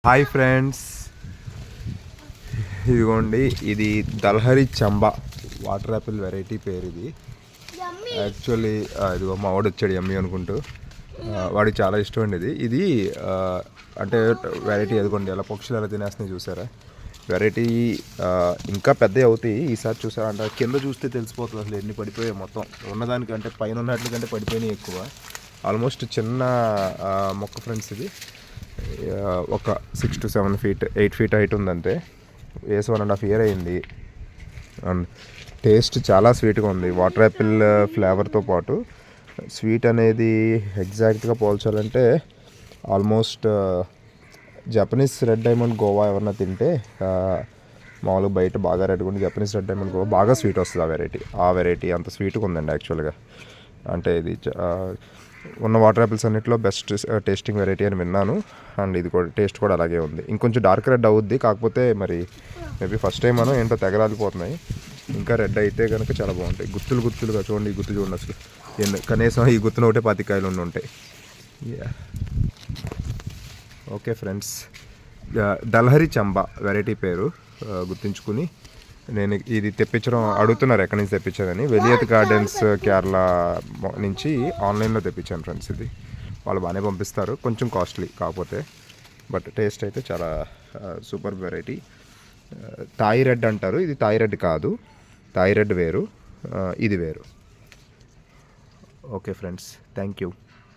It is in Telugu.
హాయ్ ఫ్రెండ్స్, ఇదిగోండి ఇది దల్హరి చంబా వాటర్ యాపిల్ వెరైటీ పేరు. ఇది యాక్చువల్లీ ఇదిగో మా వాడు వచ్చాడు యమ్మీ అనుకుంటూ. వాడికి చాలా ఇష్టం అండి ఇది అంటే వెరైటీ. అదిగోండి ఎలా పక్షులు ఎలా తినేస్తున్నాయి చూసారా. వెరైటీ ఇంకా పెద్దవి అవుతాయి ఈసారి. చూసారా అంటే కింద చూస్తే తెలిసిపోతుంది అసలు ఎన్ని పడిపోయాయి. మొత్తం ఉన్నదానికంటే పైన ఉన్నట్లకంటే పడిపోయినాయి ఎక్కువ. ఆల్మోస్ట్ చిన్న మొక్క ఫ్రెండ్స్. ఇది ఒక 6 to 7 feet 8 feet హైట్ ఉందంతే. వేసి 1.5 year అయింది. అండ్ టేస్ట్ చాలా స్వీట్గా ఉంది. వాటర్ యాపిల్ ఫ్లేవర్తో పాటు స్వీట్ అనేది ఎగ్జాక్ట్గా పోల్చాలంటే almost Japanese red diamond guava ఎవరన్నా తింటే మామూలుగా బయట బాగా రెడ్గా ఉండి జపనీస్ రెడ్ డైమండ్ గోవా బాగా స్వీట్ వస్తుంది. ఆ వెరైటీ అంత స్వీట్గా ఉందండి యాక్చువల్గా. అంటే ఇది ఉన్న వాటర్ యాపిల్స్ అన్నింటిలో బెస్ట్ టేస్టింగ్ వెరైటీ అని విన్నాను. అండ్ ఇది కూడా టేస్ట్ కూడా అలాగే ఉంది. ఇంకొంచెం డార్క్ రెడ్ అవుద్ది, కాకపోతే మరి మేబీ ఫస్ట్ టైం మనం ఏంటో తెగరాలిపోతున్నాయి. ఇంకా రెడ్ అయితే కనుక చాలా బాగుంటాయి. గుత్తులుగా చూడండి. ఈ గుత్తు చూడండి అసలు. కనీసం ఈ గుత్తున ఒకటే 10 కాయలు ఉంటాయి. ఓకే ఫ్రెండ్స్, దల్హరి చంబా వెరైటీ పేరు గుర్తుంచుకుని నేను ఇది తెప్పించడం అడుగుతున్నారు ఎక్కడి నుంచి తెప్పించానని. వెలియత్ గార్డెన్స్ కేరళ నుంచి ఆన్లైన్లో తెప్పించాను ఫ్రెండ్స్. ఇది వాళ్ళు బాగానే పంపిస్తారు, కొంచెం కాస్ట్లీ కాకపోతే. బట్ టేస్ట్ అయితే చాలా సూపర్ వెరైటీ. థాయ్ రెడ్ అంటారు, ఇది థాయ్ రెడ్ కాదు. థాయ్ రెడ్ వేరు, ఇది వేరు. Okay friends, thank you.